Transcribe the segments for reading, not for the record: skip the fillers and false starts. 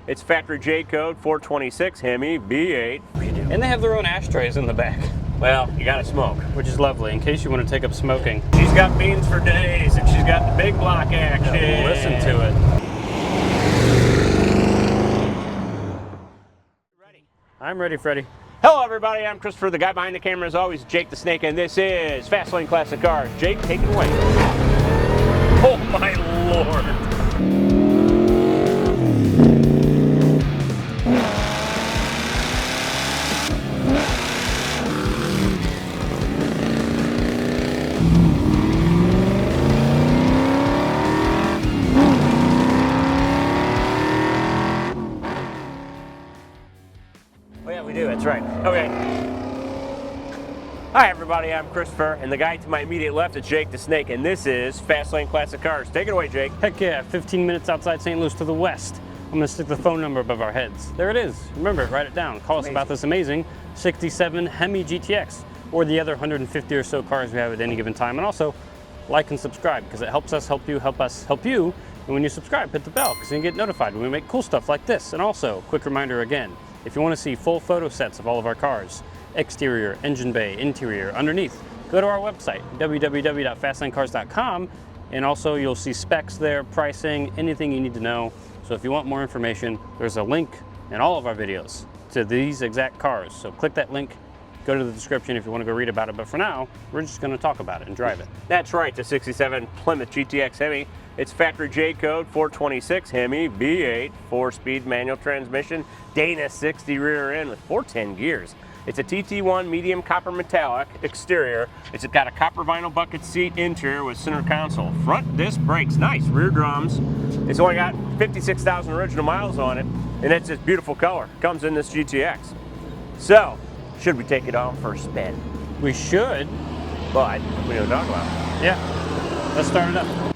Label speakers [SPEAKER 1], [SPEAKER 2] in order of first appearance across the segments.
[SPEAKER 1] It's factory J code 426 HEMI B8.
[SPEAKER 2] And they have their own ashtrays in the back,
[SPEAKER 1] Well, you gotta smoke.
[SPEAKER 2] which is lovely in case you want to take up smoking.
[SPEAKER 1] She's got beans for days, and she's got the big block action.
[SPEAKER 2] Yeah, listen to it.
[SPEAKER 1] Ready?
[SPEAKER 2] I'm ready, Freddie.
[SPEAKER 1] Hello, everybody. I'm Christopher, the guy behind the camera, as always, Jake the Snake, and this is Fast Lane Classic Cars. Jake, take it away. Oh my Lord! Oh yeah, we do, that's right. Okay. Hi everybody, I'm Christopher, and the guy to my immediate left is Jake the Snake, and this is Fast Lane Classic Cars. Take it away, Jake.
[SPEAKER 2] Heck yeah, 15 minutes outside St. Louis to the west. I'm gonna stick the phone number above our heads. There it is. Remember it, write it down. Call us about this amazing 67 HEMI GTX or the other 150 or so cars we have at any given time. And also, like and subscribe because it helps us help you, help us help you. And when you subscribe, hit the bell because you can get notified when we make cool stuff like this. And also, quick reminder again, if you want to see full photo sets of all of our cars, exterior, engine bay, interior, underneath, go to our website, www.fastlanecars.com, and also you'll see specs there, pricing, anything you need to know. So if you want more information, there's a link in all of our videos to these exact cars. So click that link, go to the description if you want to go read about it. But for now, we're just going to talk about it and drive it.
[SPEAKER 1] That's right, the 67 Plymouth GTX HEMI. It's factory J code 426 HEMI B8, 4-speed manual transmission, Dana 60 rear end with 410 gears. It's a TT1 medium copper metallic exterior. It's got a copper vinyl bucket seat interior with center console. Front disc brakes, nice. Rear drums. It's only got 56,000 original miles on it, and it's this beautiful color. Comes in this GTX. So, should we take it on for a spin?
[SPEAKER 2] We should.
[SPEAKER 1] But we don't talk about it.
[SPEAKER 2] Yeah, let's start it up.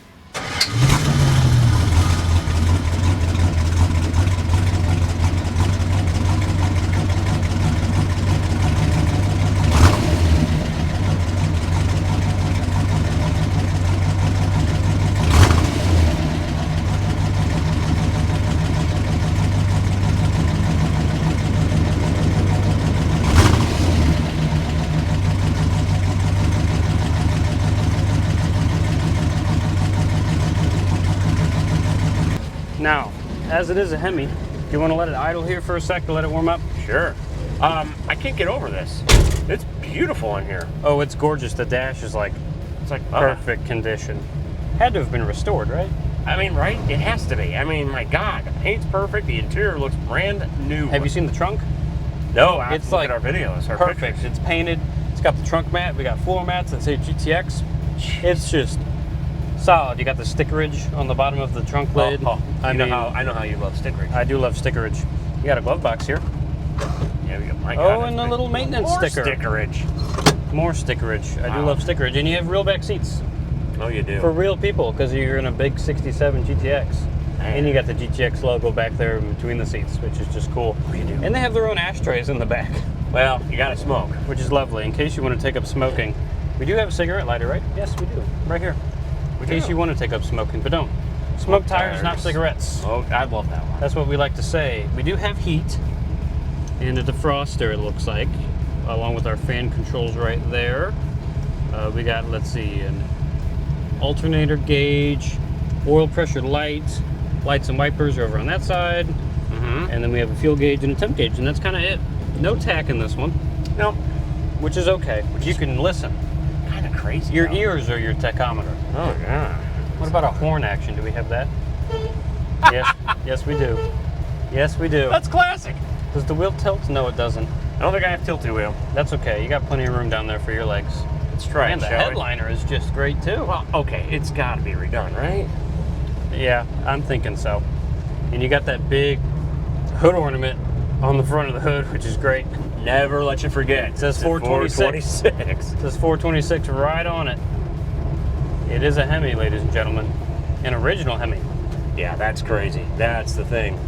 [SPEAKER 2] Now, as it is a Hemi, do you want to let it idle here for a sec to let it warm up?
[SPEAKER 1] Sure. I can't get over this. It's beautiful in here.
[SPEAKER 2] Oh, it's gorgeous. The dash is like, it's like perfect condition. Had to have been restored, right?
[SPEAKER 1] I mean, right? It has to be. I mean, my God, the paint's perfect. The interior looks brand new.
[SPEAKER 2] Have you seen the trunk?
[SPEAKER 1] No,
[SPEAKER 2] It's like
[SPEAKER 1] our videos. Our
[SPEAKER 2] perfect.
[SPEAKER 1] pictures.
[SPEAKER 2] It's painted. It's got the trunk mat. We got floor mats that say GTX. It's just solid. You got the stickerage on the bottom of the trunk lid.
[SPEAKER 1] I know how you love stickerage.
[SPEAKER 2] I do love stickerage. You got a glove box here.
[SPEAKER 1] Yeah, we got my God,
[SPEAKER 2] Oh, and a little maintenance
[SPEAKER 1] more
[SPEAKER 2] sticker.
[SPEAKER 1] Stickerage.
[SPEAKER 2] More stickerage. I do love stickerage. And you have real back seats.
[SPEAKER 1] Oh, you do.
[SPEAKER 2] For real people, because you're in a big 67 GTX. And you got the GTX logo back there in between the seats, which is just cool.
[SPEAKER 1] You do.
[SPEAKER 2] And they have their own ashtrays in the back,
[SPEAKER 1] Well, you gotta smoke.
[SPEAKER 2] which is lovely in case you want to take up smoking. We do have a cigarette lighter, right? Yes, we do. Right here. In case you want to take up smoking, but don't. Smoke tires, not cigarettes.
[SPEAKER 1] Oh, I love that one.
[SPEAKER 2] That's what we like to say. We do have heat and a defroster, it looks like, along with our fan controls right there. We got, let's see, an alternator gauge, oil pressure lights and wipers are over on that side. And then we have a fuel gauge and a temp gauge, and that's kind of it. No tack in this one.
[SPEAKER 1] No.
[SPEAKER 2] Which is okay. You can listen.
[SPEAKER 1] Kind of crazy.
[SPEAKER 2] Your
[SPEAKER 1] though.
[SPEAKER 2] ears are your tachometer.
[SPEAKER 1] Oh, yeah.
[SPEAKER 2] What about a horn action? Do we have that? Yes, we do. Yes, we do.
[SPEAKER 1] That's classic.
[SPEAKER 2] Does the wheel tilt? No, it doesn't.
[SPEAKER 1] I don't think I have tilted wheel.
[SPEAKER 2] That's okay. You got plenty of room down there for your legs.
[SPEAKER 1] Let's try
[SPEAKER 2] And
[SPEAKER 1] it,
[SPEAKER 2] the
[SPEAKER 1] shall we?
[SPEAKER 2] headliner is just great too.
[SPEAKER 1] Well, okay, it's got to be redone, right?
[SPEAKER 2] Yeah, I'm thinking so. And you got that big hood ornament on the front of the hood, which is great.
[SPEAKER 1] Never let you forget.
[SPEAKER 2] It says 426. It says 426 right on it. It is a Hemi, ladies and gentlemen. An original Hemi.
[SPEAKER 1] Yeah, that's crazy. That's the thing.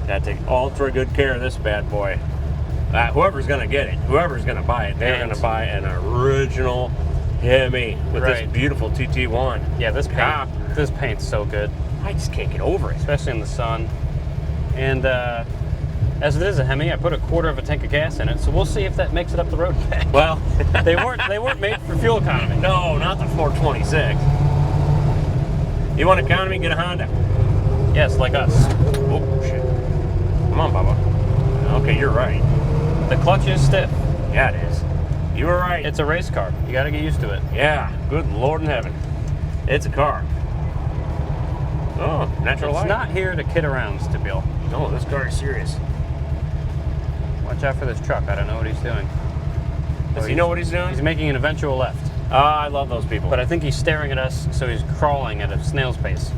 [SPEAKER 1] Gotta take ultra good care of this bad boy. Whoever's gonna get it, whoever's gonna buy it, they're gonna buy an original Hemi with this beautiful TT1.
[SPEAKER 2] Yeah, this paint's so good.
[SPEAKER 1] I just can't get over it.
[SPEAKER 2] Especially in the sun. And as it is a Hemi, I put a quarter of a tank of gas in it, so we'll see if that makes it up the road back.
[SPEAKER 1] Well,
[SPEAKER 2] they weren't made for fuel economy.
[SPEAKER 1] no, not the 426. You want economy? Get a Honda.
[SPEAKER 2] Yes, like us.
[SPEAKER 1] Oh shit! Come on, Bubba. Okay, you're right.
[SPEAKER 2] The clutch is stiff.
[SPEAKER 1] Yeah, it is. You were right.
[SPEAKER 2] It's a race car. You got to get used to it.
[SPEAKER 1] Yeah. Good Lord in heaven. It's a car. Oh, natural light.
[SPEAKER 2] It's not here to kid around, Stabile.
[SPEAKER 1] No, this car is serious.
[SPEAKER 2] Watch out for this truck. I don't know what he's doing.
[SPEAKER 1] Does he know what he's doing?
[SPEAKER 2] He's making an eventual left.
[SPEAKER 1] I love those people.
[SPEAKER 2] But I think he's staring at us, so he's crawling at a snail's pace.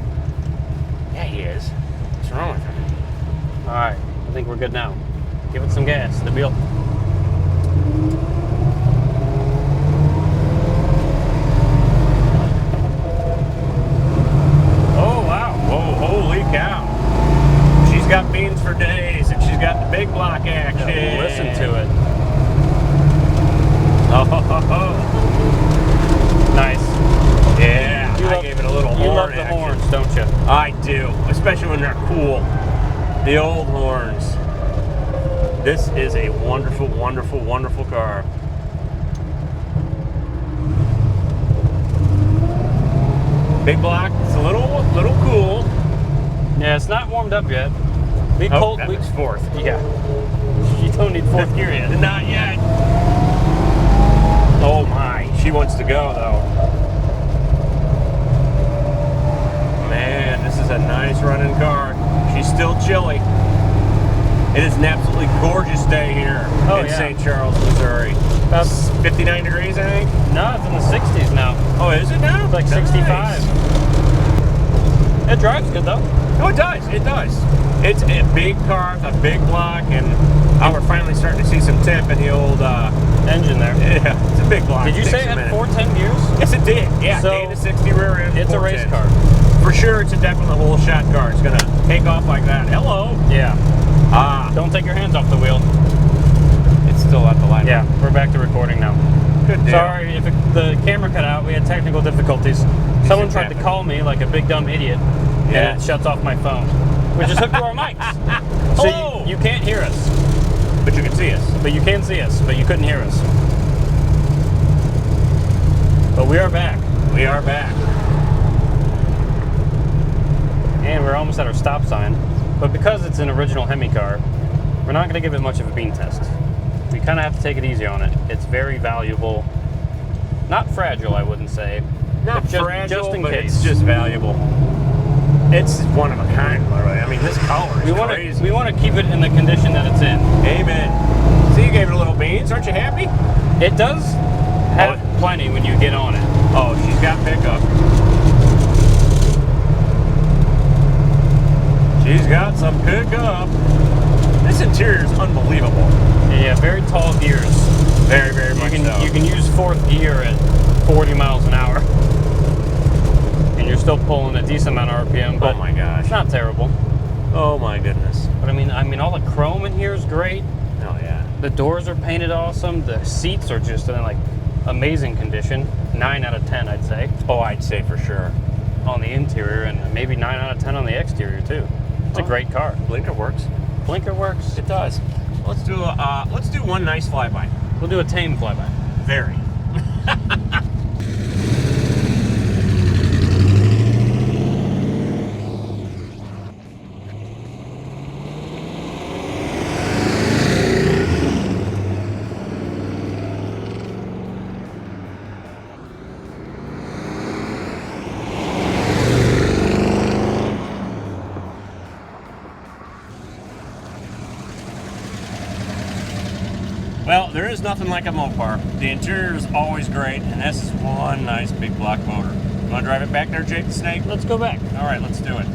[SPEAKER 1] Yeah, he is. What's wrong with him?
[SPEAKER 2] All right, I think we're good now. Give it some gas, Stabile.
[SPEAKER 1] Oh, wow. Whoa, holy cow. She's got beans for days, and she's got the big block action.
[SPEAKER 2] Yeah, listen to it.
[SPEAKER 1] Oh, ho, ho, ho.
[SPEAKER 2] Nice.
[SPEAKER 1] Yeah, I gave it a little horn
[SPEAKER 2] You love the
[SPEAKER 1] action.
[SPEAKER 2] horns, don't you?
[SPEAKER 1] I do, especially when they're cool. The old horns. This is a wonderful, wonderful, wonderful car. Big block. It's a little cool.
[SPEAKER 2] Yeah, it's not warmed up yet. We
[SPEAKER 1] Oh,
[SPEAKER 2] cold.
[SPEAKER 1] that
[SPEAKER 2] We,
[SPEAKER 1] was fourth.
[SPEAKER 2] yeah. You don't need fourth gear yet.
[SPEAKER 1] Not yet. Oh my, she wants to go though. Man, this is a nice running car. She's still chilly. It is an absolutely gorgeous day here in St. Charles, Missouri.
[SPEAKER 2] About
[SPEAKER 1] 59 degrees, I think.
[SPEAKER 2] No, it's in the 60s now.
[SPEAKER 1] Oh, is it now?
[SPEAKER 2] It's like 65.
[SPEAKER 1] Nice.
[SPEAKER 2] It drives good though.
[SPEAKER 1] Oh, it does. It does. It's a big car, a big block, and we're finally starting to see some temp in the old
[SPEAKER 2] Engine there.
[SPEAKER 1] Yeah, it's a big block.
[SPEAKER 2] Did you
[SPEAKER 1] Takes
[SPEAKER 2] say it
[SPEAKER 1] a
[SPEAKER 2] had
[SPEAKER 1] minute.
[SPEAKER 2] 410 gears?
[SPEAKER 1] Yes, it did. Yeah,
[SPEAKER 2] So,
[SPEAKER 1] Dana 60 rear end.
[SPEAKER 2] It's a race
[SPEAKER 1] 410.
[SPEAKER 2] car.
[SPEAKER 1] For sure, it's a definite whole shot car. It's gonna take off like that. Hello.
[SPEAKER 2] Yeah.
[SPEAKER 1] Ah,
[SPEAKER 2] Don't take your hands off the wheel.
[SPEAKER 1] it's still at the line.
[SPEAKER 2] Yeah, we're back to recording now.
[SPEAKER 1] Good deal.
[SPEAKER 2] Sorry if the camera cut out. We had technical difficulties. Someone tried to
[SPEAKER 1] happened.
[SPEAKER 2] call me like a big dumb idiot,
[SPEAKER 1] Yeah.
[SPEAKER 2] and it shuts off my phone, which is hooked to our mics. So
[SPEAKER 1] Hello.
[SPEAKER 2] you can't hear us,
[SPEAKER 1] But you can see us.
[SPEAKER 2] but you can see us, but you couldn't hear us. But we are back,
[SPEAKER 1] We are back.
[SPEAKER 2] and we're almost at our stop sign. But because it's an original Hemi car, we're not going to give it much of a bean test. We kind of have to take it easy on it. It's very valuable. Not fragile, I wouldn't say.
[SPEAKER 1] Not
[SPEAKER 2] but
[SPEAKER 1] fragile,
[SPEAKER 2] just in
[SPEAKER 1] but
[SPEAKER 2] case.
[SPEAKER 1] it's just valuable. It's one of a kind, literally. I mean, this color is crazy.
[SPEAKER 2] We want to keep it in the condition that it's in.
[SPEAKER 1] Amen. See, you gave it a little beans. Aren't you happy?
[SPEAKER 2] It does have plenty when you get on it.
[SPEAKER 1] Oh, she's got pickup. She's got some pickup. This interior is unbelievable.
[SPEAKER 2] Yeah, very tall gears.
[SPEAKER 1] Very, very much so.
[SPEAKER 2] You can use fourth gear at 40 miles an hour, and you're still pulling a decent amount of RPM. But
[SPEAKER 1] Oh my gosh.
[SPEAKER 2] it's not terrible.
[SPEAKER 1] Oh my goodness.
[SPEAKER 2] But I mean, all the chrome in here is great.
[SPEAKER 1] Oh yeah.
[SPEAKER 2] The doors are painted awesome. The seats are just in like amazing condition. 9 out of 10, I'd say,
[SPEAKER 1] Oh, I'd say for sure.
[SPEAKER 2] on the interior, and maybe 9 out of 10 on the exterior too. It's a great car.
[SPEAKER 1] Blinker works.
[SPEAKER 2] Blinker works.
[SPEAKER 1] It does. Let's do one nice flyby.
[SPEAKER 2] We'll do a tame flyby.
[SPEAKER 1] Very. Well, there is nothing like a Mopar. The interior is always great, and this is one nice big block motor. You want to drive it back there, Jake the Snake?
[SPEAKER 2] Let's go back.
[SPEAKER 1] All right, let's do it.